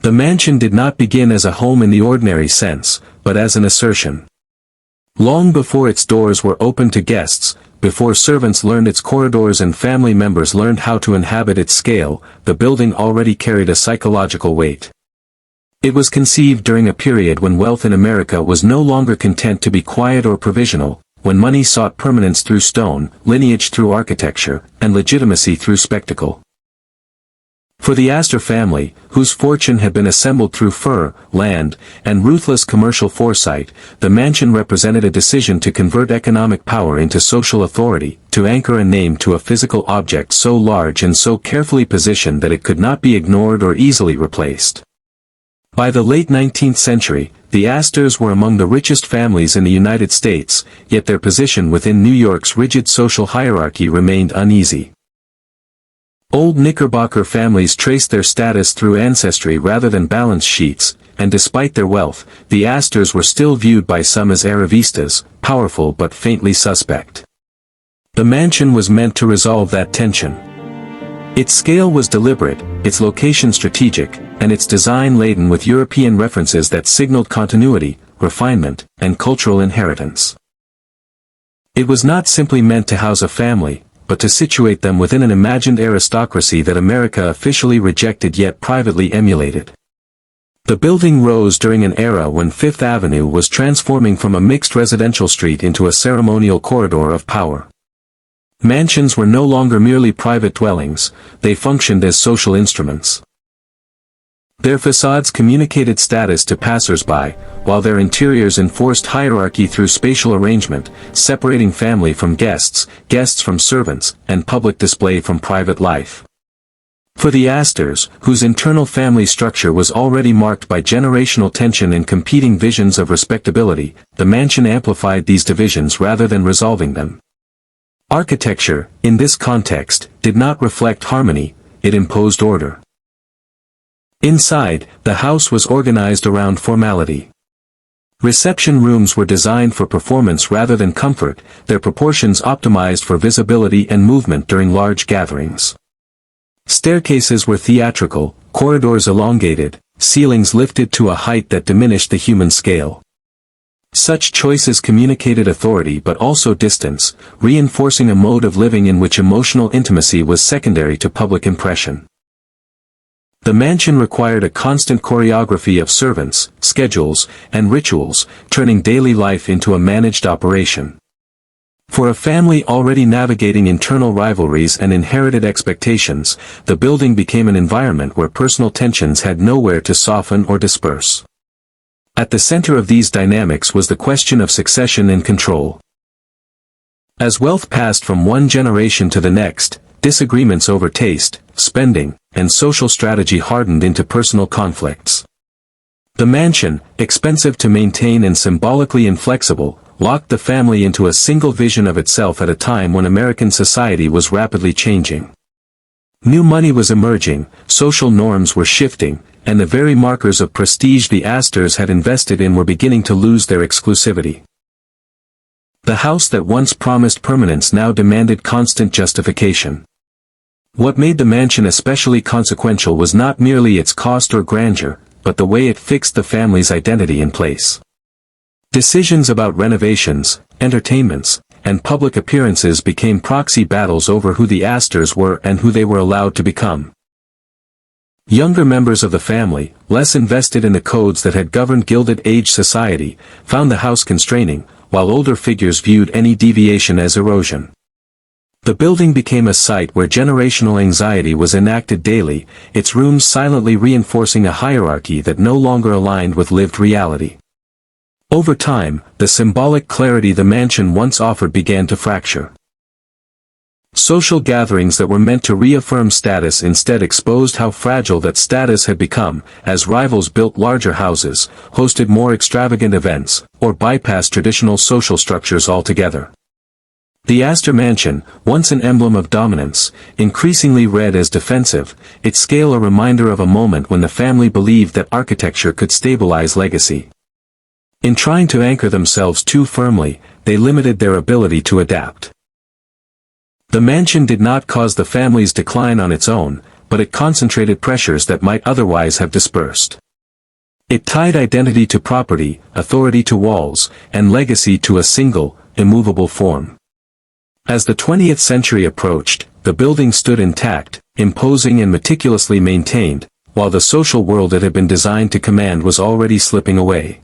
The mansion did not begin as a home in the ordinary sense, but as an assertion. Long before its doors were opened to guests, before servants learned its corridors and family members learned how to inhabit its scale, the building already carried a psychological weight. It was conceived during a period when wealth in America was no longer content to be quiet or provisional, when money sought permanence through stone, lineage through architecture, and legitimacy through spectacle. For the Astor family, whose fortune had been assembled through fur, land, and ruthless commercial foresight, the mansion represented a decision to convert economic power into social authority, to anchor a name to a physical object so large and so carefully positioned that it could not be ignored or easily replaced. By the late 19th century, the Astors were among the richest families in the United States, yet their position within New York's rigid social hierarchy remained uneasy. Old Knickerbocker families traced their status through ancestry rather than balance sheets, and despite their wealth, the Astors were still viewed by some as arrivistas, powerful but faintly suspect. The mansion was meant to resolve that tension. Its scale was deliberate, its location strategic, and its design laden with European references that signaled continuity, refinement, and cultural inheritance. It was not simply meant to house a family, but to situate them within an imagined aristocracy that America officially rejected yet privately emulated. The building rose during an era when Fifth Avenue was transforming from a mixed residential street into a ceremonial corridor of power. Mansions were no longer merely private dwellings, they functioned as social instruments. Their facades communicated status to passers-by, while their interiors enforced hierarchy through spatial arrangement, separating family from guests, guests from servants, and public display from private life. For the Astors, whose internal family structure was already marked by generational tension and competing visions of respectability, the mansion amplified these divisions rather than resolving them. Architecture, in this context, did not reflect harmony, it imposed order. Inside, the house was organized around formality. Reception rooms were designed for performance rather than comfort, their proportions optimized for visibility and movement during large gatherings. Staircases were theatrical, corridors elongated, ceilings lifted to a height that diminished the human scale. Such choices communicated authority but also distance, reinforcing a mode of living in which emotional intimacy was secondary to public impression. The mansion required a constant choreography of servants, schedules, and rituals, turning daily life into a managed operation. For a family already navigating internal rivalries and inherited expectations, the building became an environment where personal tensions had nowhere to soften or disperse. At the center of these dynamics was the question of succession and control. As wealth passed from one generation to the next, disagreements over taste, spending, and social strategy hardened into personal conflicts. The mansion, expensive to maintain and symbolically inflexible, locked the family into a single vision of itself at a time when American society was rapidly changing. New money was emerging, social norms were shifting, and the very markers of prestige the Astors had invested in were beginning to lose their exclusivity. The house that once promised permanence now demanded constant justification. What made the mansion especially consequential was not merely its cost or grandeur, but the way it fixed the family's identity in place. Decisions about renovations, entertainments, and public appearances became proxy battles over who the Astors were and who they were allowed to become. Younger members of the family, less invested in the codes that had governed Gilded Age society, found the house constraining, while older figures viewed any deviation as erosion. The building became a site where generational anxiety was enacted daily, its rooms silently reinforcing a hierarchy that no longer aligned with lived reality. Over time, the symbolic clarity the mansion once offered began to fracture. Social gatherings that were meant to reaffirm status instead exposed how fragile that status had become, as rivals built larger houses, hosted more extravagant events, or bypassed traditional social structures altogether. The Astor Mansion, once an emblem of dominance, increasingly read as defensive, its scale a reminder of a moment when the family believed that architecture could stabilize legacy. In trying to anchor themselves too firmly, they limited their ability to adapt. The mansion did not cause the family's decline on its own, but it concentrated pressures that might otherwise have dispersed. It tied identity to property, authority to walls, and legacy to a single, immovable form. As the 20th century approached, the building stood intact, imposing and meticulously maintained, while the social world it had been designed to command was already slipping away.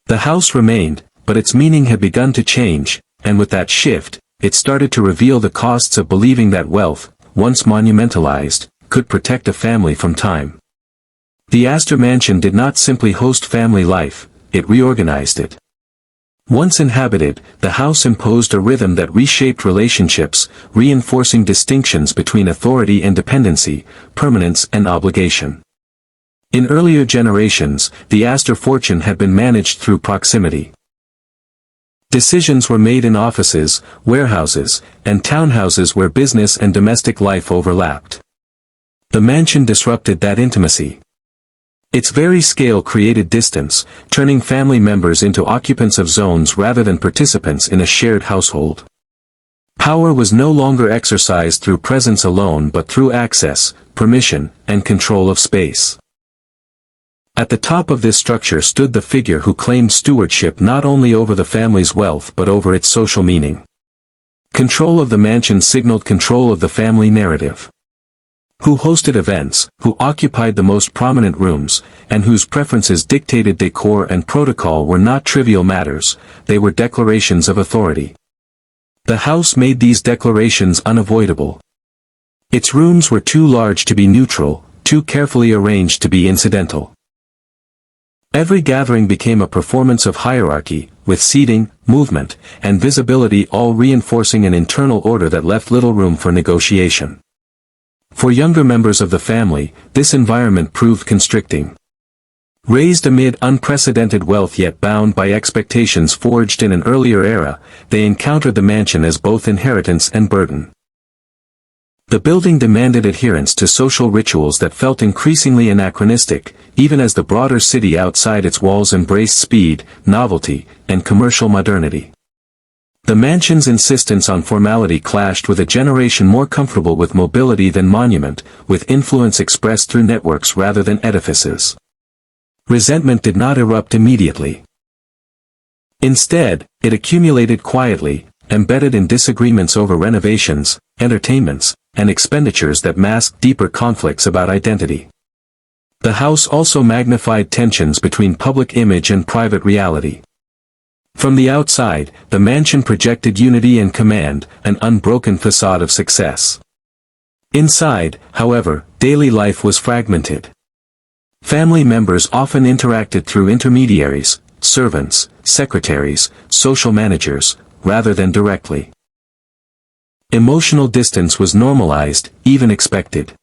The house remained, but its meaning had begun to change, and with that shift, it started to reveal the costs of believing that wealth, once monumentalized, could protect a family from time. The Astor mansion did not simply host family life, it reorganized it. Once inhabited, the house imposed a rhythm that reshaped relationships, reinforcing distinctions between authority and dependency, permanence and obligation. In earlier generations, the Astor fortune had been managed through proximity. Decisions were made in offices, warehouses, and townhouses where business and domestic life overlapped. The mansion disrupted that intimacy. Its very scale created distance, turning family members into occupants of zones rather than participants in a shared household. Power was no longer exercised through presence alone but through access, permission, and control of space. At the top of this structure stood the figure who claimed stewardship not only over the family's wealth but over its social meaning. Control of the mansion signaled control of the family narrative. Who hosted events, who occupied the most prominent rooms, and whose preferences dictated decor and protocol were not trivial matters, they were declarations of authority. The house made these declarations unavoidable. Its rooms were too large to be neutral, too carefully arranged to be incidental. Every gathering became a performance of hierarchy, with seating, movement, and visibility all reinforcing an internal order that left little room for negotiation. For younger members of the family, this environment proved constricting. Raised amid unprecedented wealth yet bound by expectations forged in an earlier era, they encountered the mansion as both inheritance and burden. The building demanded adherence to social rituals that felt increasingly anachronistic, even as the broader city outside its walls embraced speed, novelty, and commercial modernity. The mansion's insistence on formality clashed with a generation more comfortable with mobility than monument, with influence expressed through networks rather than edifices. Resentment did not erupt immediately. Instead, it accumulated quietly, embedded in disagreements over renovations, entertainments, and expenditures that masked deeper conflicts about identity. The house also magnified tensions between public image and private reality. From the outside, the mansion projected unity and command, an unbroken facade of success. Inside, however, daily life was fragmented. Family members often interacted through intermediaries, servants, secretaries, social managers, rather than directly. Emotional distance was normalized, even expected.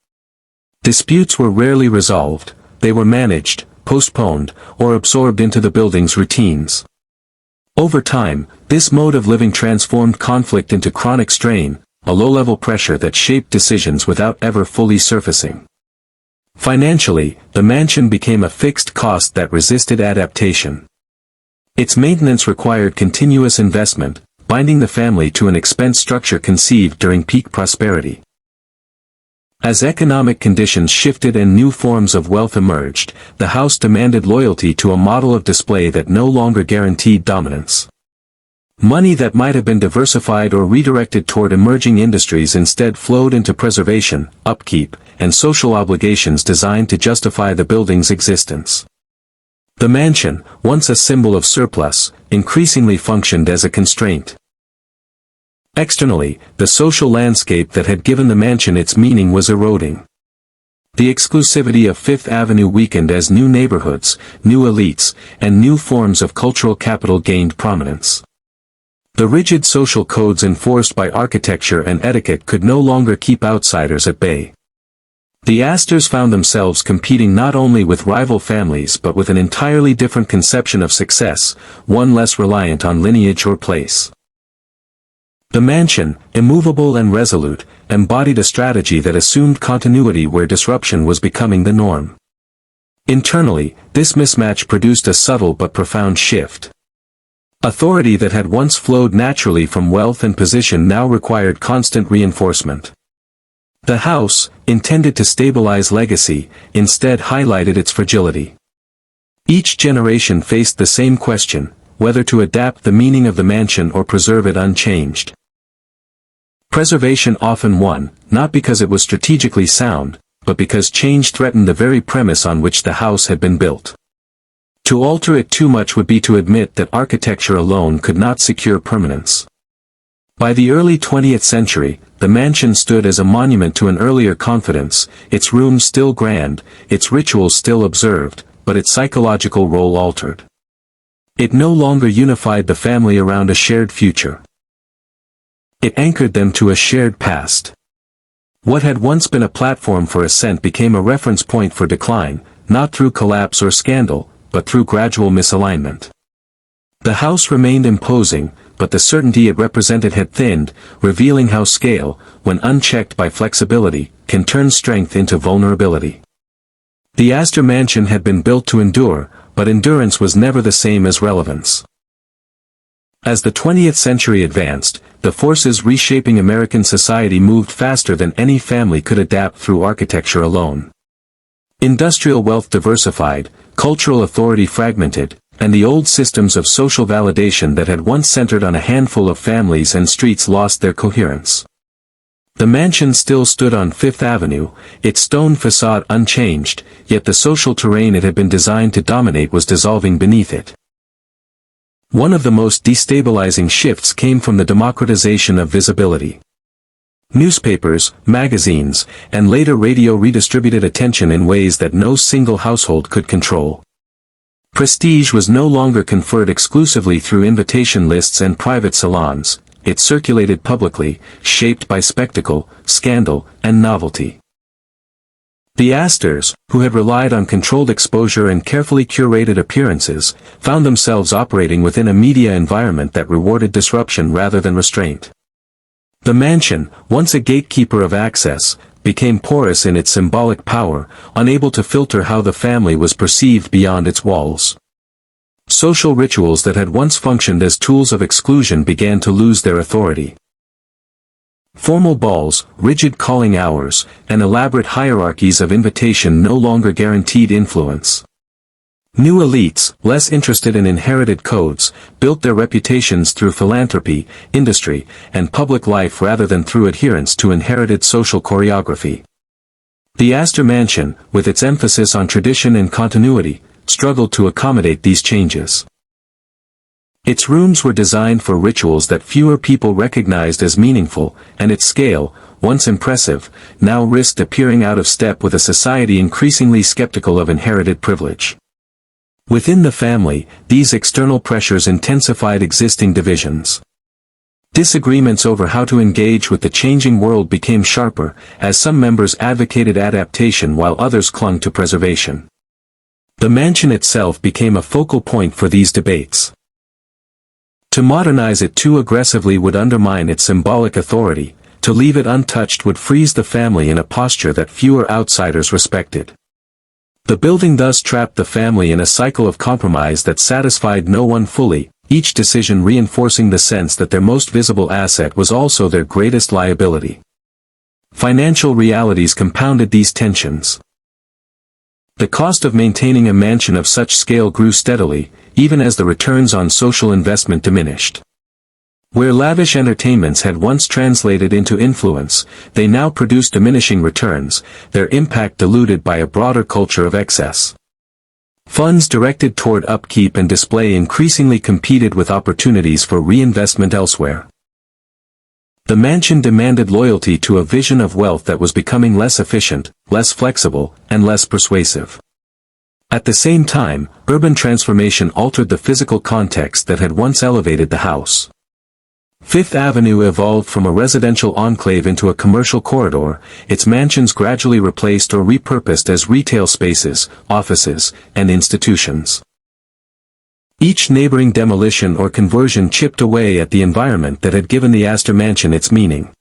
Disputes were rarely resolved, they were managed, postponed, or absorbed into the building's routines. Over time, this mode of living transformed conflict into chronic strain, a low-level pressure that shaped decisions without ever fully surfacing. Financially, the mansion became a fixed cost that resisted adaptation. Its maintenance required continuous investment, binding the family to an expense structure conceived during peak prosperity. As economic conditions shifted and new forms of wealth emerged, the house demanded loyalty to a model of display that no longer guaranteed dominance. Money that might have been diversified or redirected toward emerging industries instead flowed into preservation, upkeep, and social obligations designed to justify the building's existence. The mansion, once a symbol of surplus, increasingly functioned as a constraint. Externally, the social landscape that had given the mansion its meaning was eroding. The exclusivity of Fifth Avenue weakened as new neighborhoods, new elites, and new forms of cultural capital gained prominence. The rigid social codes enforced by architecture and etiquette could no longer keep outsiders at bay. The Astors found themselves competing not only with rival families but with an entirely different conception of success, one less reliant on lineage or place. The mansion, immovable and resolute, embodied a strategy that assumed continuity where disruption was becoming the norm. Internally, this mismatch produced a subtle but profound shift. Authority that had once flowed naturally from wealth and position now required constant reinforcement. The house, intended to stabilize legacy, instead highlighted its fragility. Each generation faced the same question, whether to adapt the meaning of the mansion or preserve it unchanged. Preservation often won, not because it was strategically sound, but because change threatened the very premise on which the house had been built. To alter it too much would be to admit that architecture alone could not secure permanence. By the early 20th century, the mansion stood as a monument to an earlier confidence, its rooms still grand, its rituals still observed, but its psychological role altered. It no longer unified the family around a shared future. It anchored them to a shared past. What had once been a platform for ascent became a reference point for decline, not through collapse or scandal, but through gradual misalignment. The house remained imposing, but the certainty it represented had thinned, revealing how scale, when unchecked by flexibility, can turn strength into vulnerability. The Astor mansion had been built to endure, but endurance was never the same as relevance. As the 20th century advanced, the forces reshaping American society moved faster than any family could adapt through architecture alone. Industrial wealth diversified, cultural authority fragmented, and the old systems of social validation that had once centered on a handful of families and streets lost their coherence. The mansion still stood on Fifth Avenue, its stone facade unchanged, yet the social terrain it had been designed to dominate was dissolving beneath it. One of the most destabilizing shifts came from the democratization of visibility. Newspapers, magazines, and later radio redistributed attention in ways that no single household could control. Prestige was no longer conferred exclusively through invitation lists and private salons, it circulated publicly, shaped by spectacle, scandal, and novelty. The Astors, who had relied on controlled exposure and carefully curated appearances, found themselves operating within a media environment that rewarded disruption rather than restraint. The mansion, once a gatekeeper of access, became porous in its symbolic power, unable to filter how the family was perceived beyond its walls. Social rituals that had once functioned as tools of exclusion began to lose their authority. Formal balls, rigid calling hours, and elaborate hierarchies of invitation no longer guaranteed influence. New elites, less interested in inherited codes, built their reputations through philanthropy, industry, and public life rather than through adherence to inherited social choreography. The Astor Mansion, with its emphasis on tradition and continuity, struggled to accommodate these changes. Its rooms were designed for rituals that fewer people recognized as meaningful, and its scale, once impressive, now risked appearing out of step with a society increasingly skeptical of inherited privilege. Within the family, these external pressures intensified existing divisions. Disagreements over how to engage with the changing world became sharper, as some members advocated adaptation while others clung to preservation. The mansion itself became a focal point for these debates. To modernize it too aggressively would undermine its symbolic authority, to leave it untouched would freeze the family in a posture that fewer outsiders respected. The building thus trapped the family in a cycle of compromise that satisfied no one fully, each decision reinforcing the sense that their most visible asset was also their greatest liability. Financial realities compounded these tensions. The cost of maintaining a mansion of such scale grew steadily, even as the returns on social investment diminished. Where lavish entertainments had once translated into influence, they now produced diminishing returns, their impact diluted by a broader culture of excess. Funds directed toward upkeep and display increasingly competed with opportunities for reinvestment elsewhere. The mansion demanded loyalty to a vision of wealth that was becoming less efficient, less flexible, and less persuasive. At the same time, urban transformation altered the physical context that had once elevated the house. Fifth Avenue evolved from a residential enclave into a commercial corridor, its mansions gradually replaced or repurposed as retail spaces, offices, and institutions. Each neighboring demolition or conversion chipped away at the environment that had given the Astor Mansion its meaning.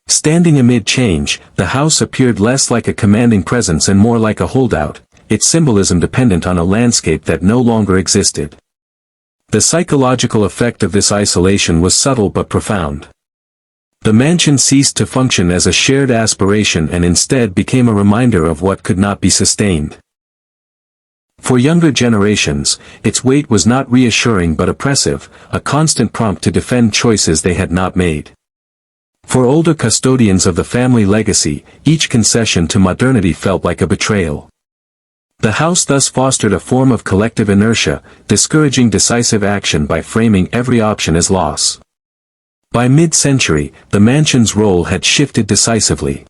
Standing amid change, the house appeared less like a commanding presence and more like a holdout, its symbolism dependent on a landscape that no longer existed. The psychological effect of this isolation was subtle but profound. The mansion ceased to function as a shared aspiration and instead became a reminder of what could not be sustained. For younger generations, its weight was not reassuring but oppressive, a constant prompt to defend choices they had not made. For older custodians of the family legacy, each concession to modernity felt like a betrayal. The house thus fostered a form of collective inertia, discouraging decisive action by framing every option as loss. By mid-century, the mansion's role had shifted decisively.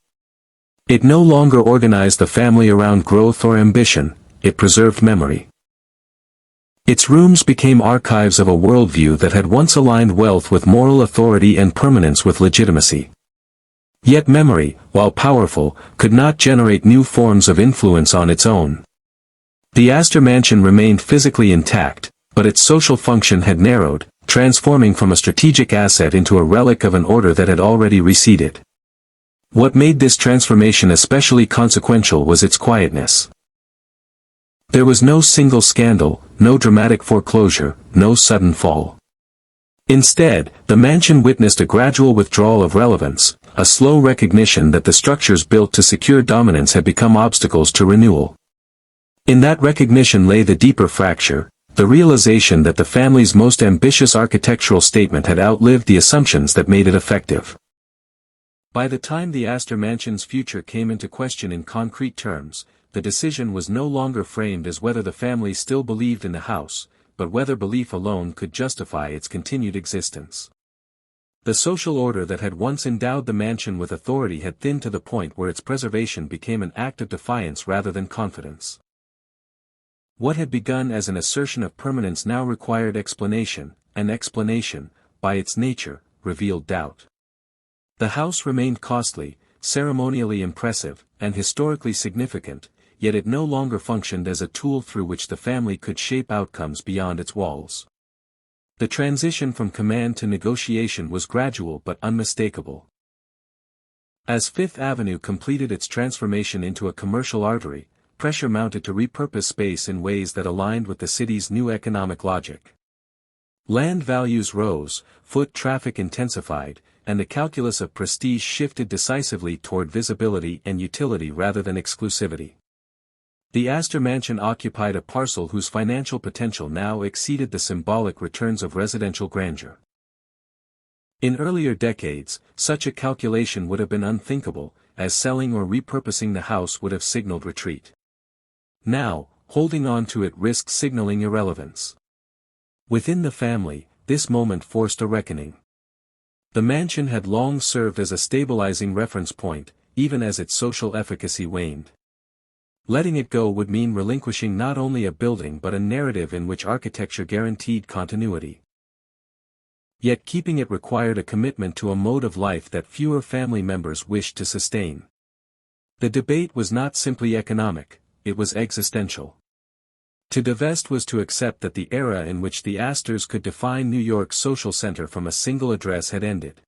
It no longer organized the family around growth or ambition, it preserved memory. Its rooms became archives of a worldview that had once aligned wealth with moral authority and permanence with legitimacy. Yet memory, while powerful, could not generate new forms of influence on its own. The Astor mansion remained physically intact, but its social function had narrowed, transforming from a strategic asset into a relic of an order that had already receded. What made this transformation especially consequential was its quietness. There was no single scandal, no dramatic foreclosure, no sudden fall. Instead, the mansion witnessed a gradual withdrawal of relevance, a slow recognition that the structures built to secure dominance had become obstacles to renewal. In that recognition lay the deeper fracture, the realization that the family's most ambitious architectural statement had outlived the assumptions that made it effective. By the time the Astor mansion's future came into question in concrete terms, the decision was no longer framed as whether the family still believed in the house, but whether belief alone could justify its continued existence. The social order that had once endowed the mansion with authority had thinned to the point where its preservation became an act of defiance rather than confidence. What had begun as an assertion of permanence now required explanation, and explanation, by its nature, revealed doubt. The house remained costly, ceremonially impressive, and historically significant, yet it no longer functioned as a tool through which the family could shape outcomes beyond its walls. The transition from command to negotiation was gradual but unmistakable. As Fifth Avenue completed its transformation into a commercial artery, pressure mounted to repurpose space in ways that aligned with the city's new economic logic. Land values rose, foot traffic intensified, and the calculus of prestige shifted decisively toward visibility and utility rather than exclusivity. The Astor mansion occupied a parcel whose financial potential now exceeded the symbolic returns of residential grandeur. In earlier decades, such a calculation would have been unthinkable, as selling or repurposing the house would have signaled retreat. Now, holding on to it risked signaling irrelevance. Within the family, this moment forced a reckoning. The mansion had long served as a stabilizing reference point, even as its social efficacy waned. Letting it go would mean relinquishing not only a building but a narrative in which architecture guaranteed continuity. Yet keeping it required a commitment to a mode of life that fewer family members wished to sustain. The debate was not simply economic, it was existential. To divest was to accept that the era in which the Astors could define New York's social center from a single address had ended.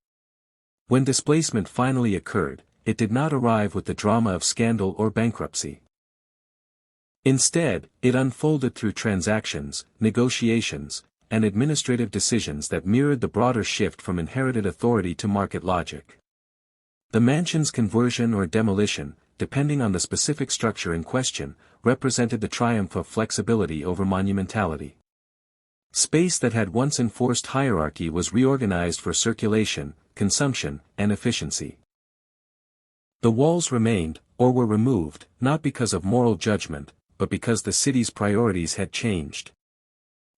When displacement finally occurred, it did not arrive with the drama of scandal or bankruptcy. Instead, it unfolded through transactions, negotiations, and administrative decisions that mirrored the broader shift from inherited authority to market logic. The mansion's conversion or demolition, depending on the specific structure in question, represented the triumph of flexibility over monumentality. Space that had once enforced hierarchy was reorganized for circulation, consumption, and efficiency. The walls remained, or were removed, not because of moral judgment, but because the city's priorities had changed.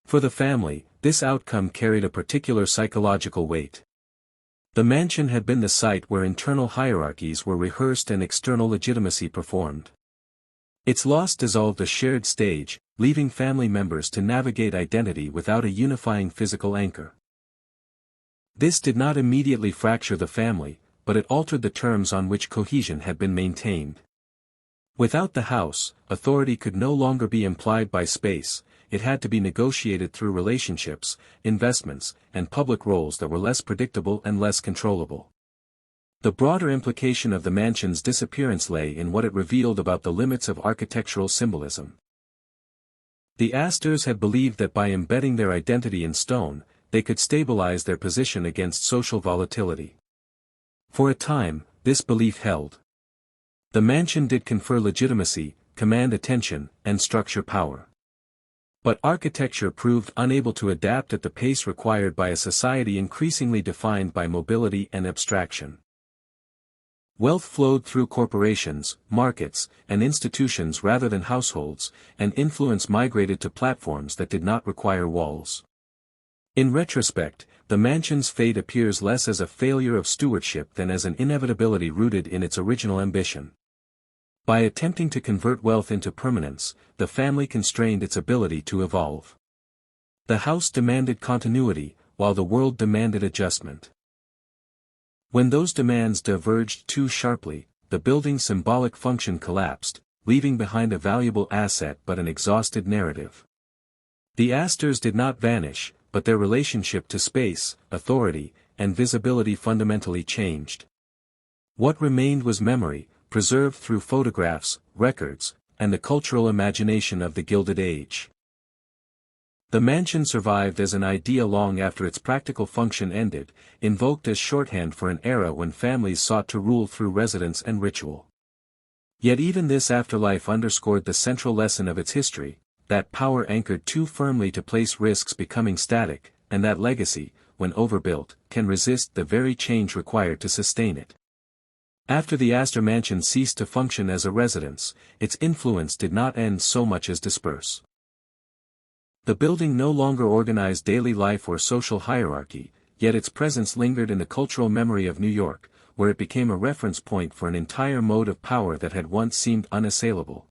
For the family, this outcome carried a particular psychological weight. The mansion had been the site where internal hierarchies were rehearsed and external legitimacy performed. Its loss dissolved a shared stage, leaving family members to navigate identity without a unifying physical anchor. This did not immediately fracture the family, but it altered the terms on which cohesion had been maintained. Without the house, authority could no longer be implied by space, it had to be negotiated through relationships, investments, and public roles that were less predictable and less controllable. The broader implication of the mansion's disappearance lay in what it revealed about the limits of architectural symbolism. The Astors had believed that by embedding their identity in stone, they could stabilize their position against social volatility. For a time, this belief held. The mansion did confer legitimacy, command attention, and structure power. But architecture proved unable to adapt at the pace required by a society increasingly defined by mobility and abstraction. Wealth flowed through corporations, markets, and institutions rather than households, and influence migrated to platforms that did not require walls. In retrospect, the mansion's fate appears less as a failure of stewardship than as an inevitability rooted in its original ambition. By attempting to convert wealth into permanence, the family constrained its ability to evolve. The house demanded continuity, while the world demanded adjustment. When those demands diverged too sharply, the building's symbolic function collapsed, leaving behind a valuable asset but an exhausted narrative. The Astors did not vanish, but their relationship to space, authority, and visibility fundamentally changed. What remained was memory, preserved through photographs, records, and the cultural imagination of the Gilded Age. The mansion survived as an idea long after its practical function ended, invoked as shorthand for an era when families sought to rule through residence and ritual. Yet even this afterlife underscored the central lesson of its history, that power anchored too firmly to place risks becoming static, and that legacy, when overbuilt, can resist the very change required to sustain it. After the Astor mansion ceased to function as a residence, its influence did not end so much as disperse. The building no longer organized daily life or social hierarchy, yet its presence lingered in the cultural memory of New York, where it became a reference point for an entire mode of power that had once seemed unassailable.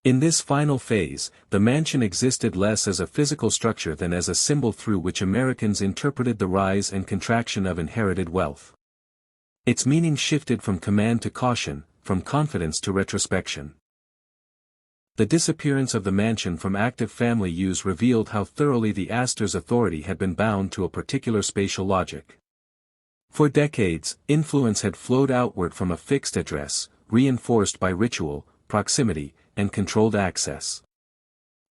In this final phase, the mansion existed less as a physical structure than as a symbol through which Americans interpreted the rise and contraction of inherited wealth. Its meaning shifted from command to caution, from confidence to retrospection. The disappearance of the mansion from active family use revealed how thoroughly the Astor's authority had been bound to a particular spatial logic. For decades, influence had flowed outward from a fixed address, reinforced by ritual, proximity, and controlled access.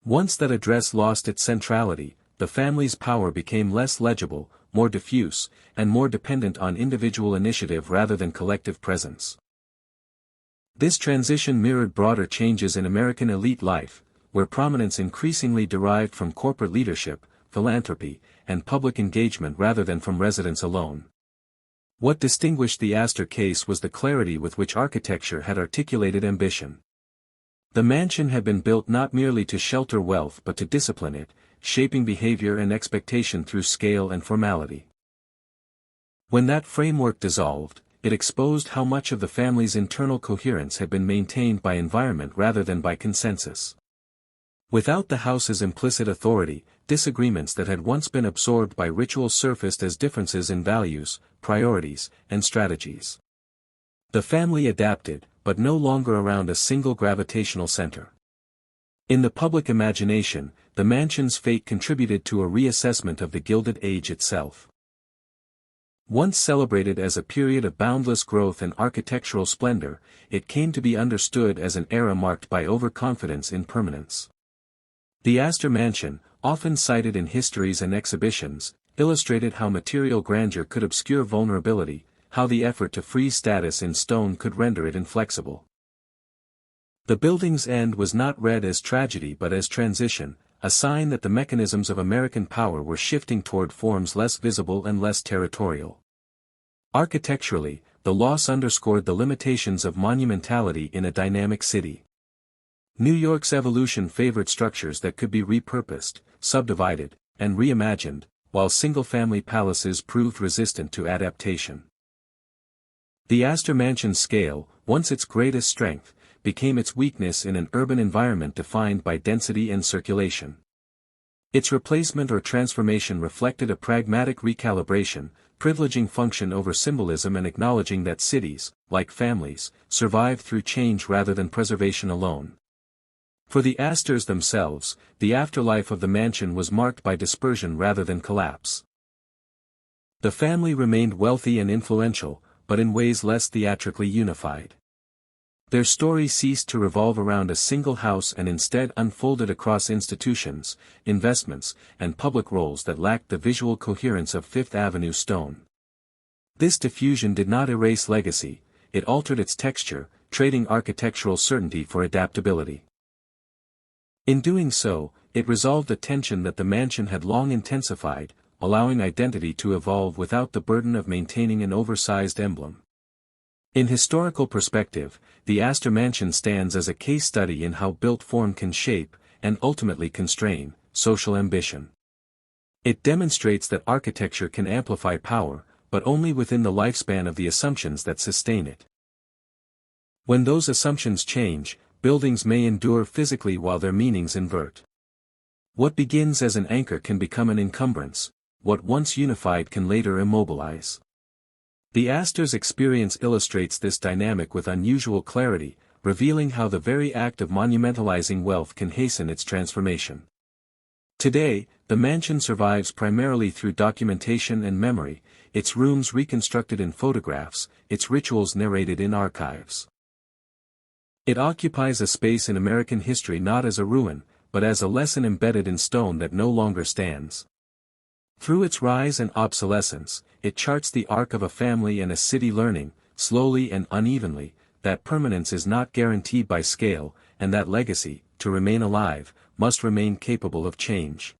Once that address lost its centrality, the family's power became less legible, more diffuse, and more dependent on individual initiative rather than collective presence. This transition mirrored broader changes in American elite life, where prominence increasingly derived from corporate leadership, philanthropy, and public engagement rather than from residence alone. What distinguished the Astor case was the clarity with which architecture had articulated ambition. The mansion had been built not merely to shelter wealth but to discipline it, shaping behavior and expectation through scale and formality. When that framework dissolved, it exposed how much of the family's internal coherence had been maintained by environment rather than by consensus. Without the house's implicit authority, disagreements that had once been absorbed by ritual surfaced as differences in values, priorities, and strategies. The family adapted, but no longer around a single gravitational center. In the public imagination, the mansion's fate contributed to a reassessment of the Gilded Age itself. Once celebrated as a period of boundless growth and architectural splendor, it came to be understood as an era marked by overconfidence in permanence. The Astor Mansion, often cited in histories and exhibitions, illustrated how material grandeur could obscure vulnerability, how the effort to freeze status in stone could render it inflexible. The building's end was not read as tragedy but as transition, a sign that the mechanisms of American power were shifting toward forms less visible and less territorial. Architecturally, the loss underscored the limitations of monumentality in a dynamic city. New York's evolution favored structures that could be repurposed, subdivided, and reimagined, while single-family palaces proved resistant to adaptation. The Astor Mansion's scale, once its greatest strength, became its weakness in an urban environment defined by density and circulation. Its replacement or transformation reflected a pragmatic recalibration, privileging function over symbolism and acknowledging that cities, like families, survive through change rather than preservation alone. For the Astors themselves, the afterlife of the mansion was marked by dispersion rather than collapse. The family remained wealthy and influential, but in ways less theatrically unified. Their story ceased to revolve around a single house and instead unfolded across institutions, investments, and public roles that lacked the visual coherence of Fifth Avenue stone. This diffusion did not erase legacy, it altered its texture, trading architectural certainty for adaptability. In doing so, it resolved a tension that the mansion had long intensified, allowing identity to evolve without the burden of maintaining an oversized emblem. In historical perspective, the Astor Mansion stands as a case study in how built form can shape, and ultimately constrain, social ambition. It demonstrates that architecture can amplify power, but only within the lifespan of the assumptions that sustain it. When those assumptions change, buildings may endure physically while their meanings invert. What begins as an anchor can become an encumbrance, what once unified can later immobilize. The Astor's experience illustrates this dynamic with unusual clarity, revealing how the very act of monumentalizing wealth can hasten its transformation. Today, the mansion survives primarily through documentation and memory, its rooms reconstructed in photographs, its rituals narrated in archives. It occupies a space in American history not as a ruin, but as a lesson embedded in stone that no longer stands. Through its rise and obsolescence, it charts the arc of a family and a city learning, slowly and unevenly, that permanence is not guaranteed by scale, and that legacy, to remain alive, must remain capable of change.